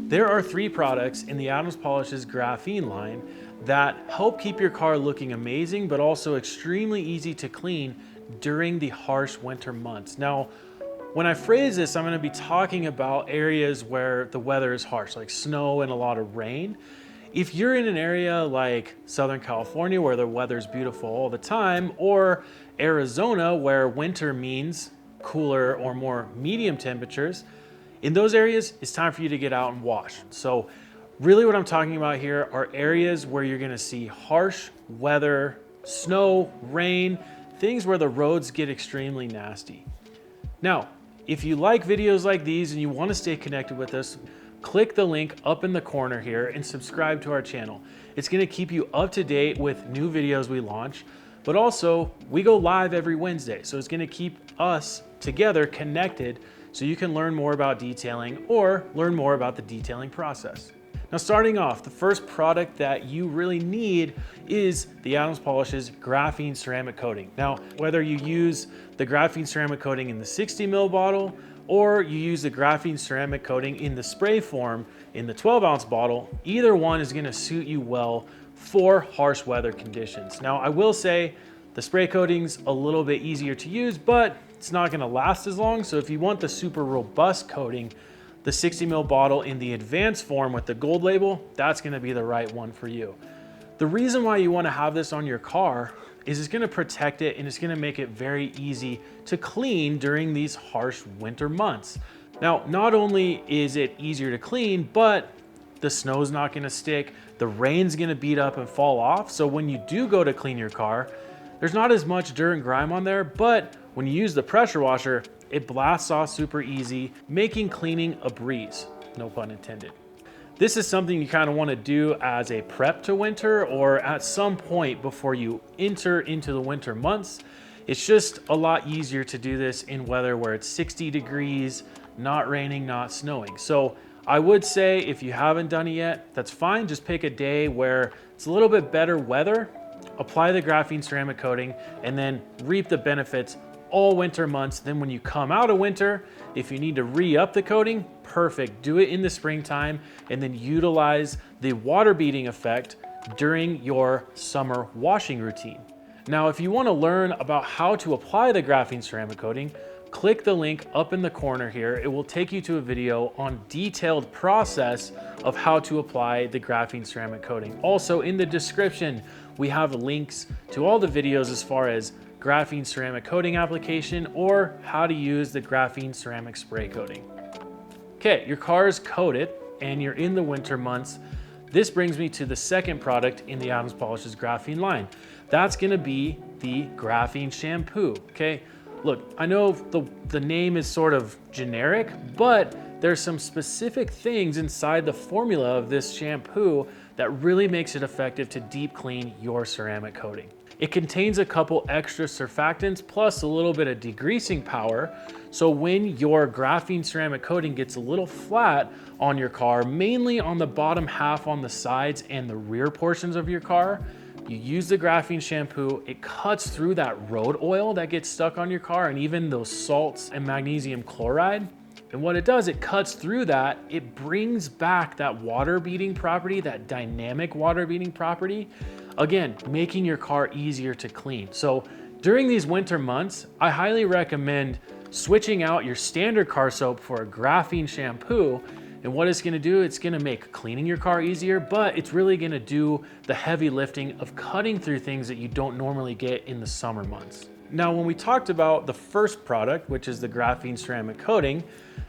There are 3 products in the Adams Polishes graphene line that help keep your car looking amazing, but also extremely easy to clean during the harsh winter months. Now, when I phrase this, I'm going to be talking about areas where the weather is harsh, like snow and a lot of rain. If you're in an area like Southern California where the weather's beautiful all the time, or Arizona where winter means cooler or more medium temperatures, in those areas, it's time for you to get out and wash. So really what I'm talking about here are areas where you're gonna see harsh weather, snow, rain, things where the roads get extremely nasty. Now, if you like videos like these and you wanna stay connected with us, click the link up in the corner here and subscribe to our channel. It's gonna keep you up to date with new videos we launch, but also we go live every Wednesday. So it's gonna keep us together connected so you can learn more about detailing or learn more about the detailing process. Now, starting off, the first product that you really need is the Adams Polishes Graphene Ceramic Coating. Now, whether you use the Graphene Ceramic Coating in the 60 ml bottle or you use the Graphene Ceramic Coating in the spray form in the 12-ounce bottle, either one is gonna suit you well for harsh weather conditions. Now, I will say the spray coating's a little bit easier to use, but it's not gonna last as long. So if you want the super robust coating, the 60 ml bottle in the advanced form with the gold label, that's gonna be the right one for you. The reason why you wanna have this on your car is it's gonna protect it and it's gonna make it very easy to clean during these harsh winter months. Now, not only is it easier to clean, but the snow's not gonna stick, the rain's gonna beat up and fall off. So when you do go to clean your car, there's not as much dirt and grime on there, but when you use the pressure washer, it blasts off super easy, making cleaning a breeze, no pun intended. This is something you kind of want to do as a prep to winter or at some point before you enter into the winter months. It's just a lot easier to do this in weather where it's 60 degrees, not raining, not snowing. So I would say if you haven't done it yet, that's fine. Just pick a day where it's a little bit better weather, apply the graphene ceramic coating, and then reap the benefits all winter months. Then when you come out of winter, if you need to re-up the coating, perfect. Do it in the springtime and then utilize the water beading effect during your summer washing routine. Now, if you want to learn about how to apply the graphene ceramic coating, click the link up in the corner here. It will take you to a video on detailed process of how to apply the graphene ceramic coating. Also in the description, we have links to all the videos as far as graphene ceramic coating application or how to use the graphene ceramic spray coating. Okay, your car is coated and you're in the winter months. This brings me to the second product in the Adams Polishes graphene line. That's gonna be the Graphene Shampoo, okay? Look, I know the name is sort of generic, but there's some specific things inside the formula of this shampoo that really makes it effective to deep clean your ceramic coating. It contains a couple extra surfactants plus a little bit of degreasing power. So when your graphene ceramic coating gets a little flat on your car, mainly on the bottom half on the sides and the rear portions of your car, you use the graphene shampoo, it cuts through that road oil that gets stuck on your car and even those salts and magnesium chloride. And what it does, it cuts through that, it brings back that water beading property, that dynamic water beading property, again, making your car easier to clean. So during these winter months, I highly recommend switching out your standard car soap for a graphene shampoo. And what it's gonna do, it's gonna make cleaning your car easier, but it's really gonna do the heavy lifting of cutting through things that you don't normally get in the summer months. Now, when we talked about the first product, which is the graphene ceramic coating,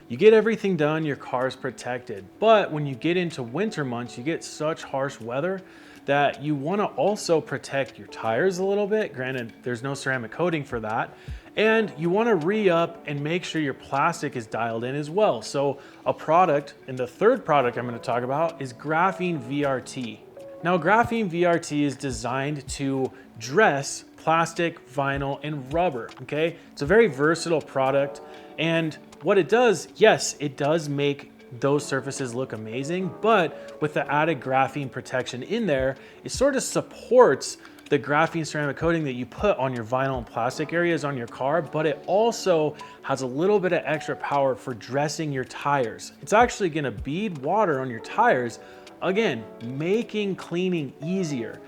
you get everything done, your car's protected. But when you get into winter months, you get such harsh weather that you wanna also protect your tires a little bit. Granted, there's no ceramic coating for that. And you wanna re-up and make sure your plastic is dialed in as well. So a product, and the third product I'm gonna talk about is Graphene VRT. Now, Graphene VRT is designed to dress plastic, vinyl, and rubber, okay? It's a very versatile product. And what it does, yes, it does make those surfaces look amazing, but with the added graphene protection in there, it sort of supports the graphene ceramic coating that you put on your vinyl and plastic areas on your car, but it also has a little bit of extra power for dressing your tires. It's actually gonna bead water on your tires, again, making cleaning easier.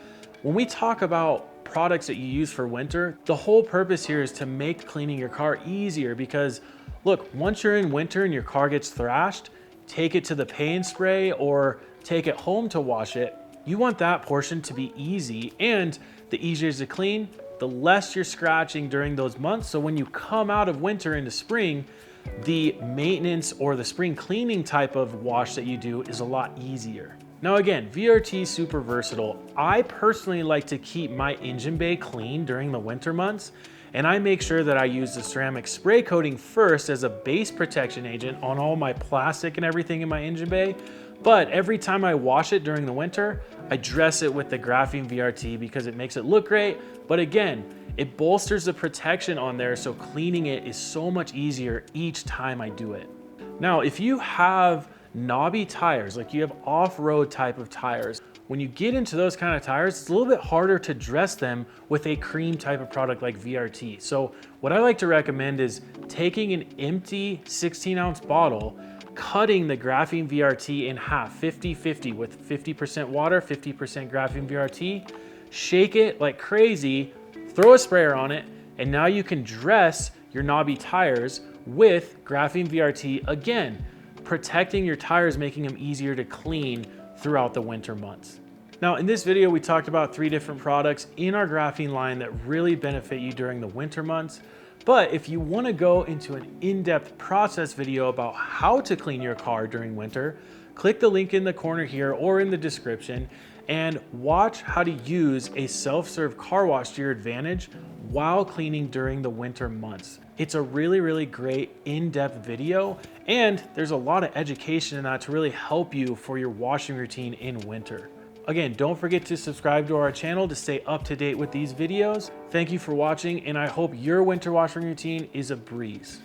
When we talk about products that you use for winter, the whole purpose here is to make cleaning your car easier because look, once you're in winter and your car gets thrashed, take it to the pay and spray or take it home to wash it. You want that portion to be easy, and the easier to clean, the less you're scratching during those months. So when you come out of winter into spring, the maintenance or the spring cleaning type of wash that you do is a lot easier. Now again, VRT is super versatile. I personally like to keep my engine bay clean during the winter months, and I make sure that I use the ceramic spray coating first as a base protection agent on all my plastic and everything in my engine bay. But every time I wash it during the winter, I dress it with the Graphene VRT because it makes it look great. But again, it bolsters the protection on there, so cleaning it is so much easier each time I do it. Now, if you have knobby tires, like you have off-road type of tires, when you get into those kind of tires, it's a little bit harder to dress them with a cream type of product like VRT. So what I like to recommend is taking an empty 16-ounce bottle, cutting the Graphene VRT in half, 50-50, with 50% water, 50% Graphene VRT, shake it like crazy, throw a sprayer on it, and now you can dress your knobby tires with Graphene VRT, again, protecting your tires, making them easier to clean throughout the winter months. Now, in this video, we talked about 3 different products in our graphene line that really benefit you during the winter months. But if you want to go into an in-depth process video about how to clean your car during winter, click the link in the corner here or in the description and watch how to use a self-serve car wash to your advantage while cleaning during the winter months. It's a really, really great in-depth video, and there's a lot of education in that to really help you for your washing routine in winter. Again, don't forget to subscribe to our channel to stay up to date with these videos. Thank you for watching, and I hope your winter washing routine is a breeze.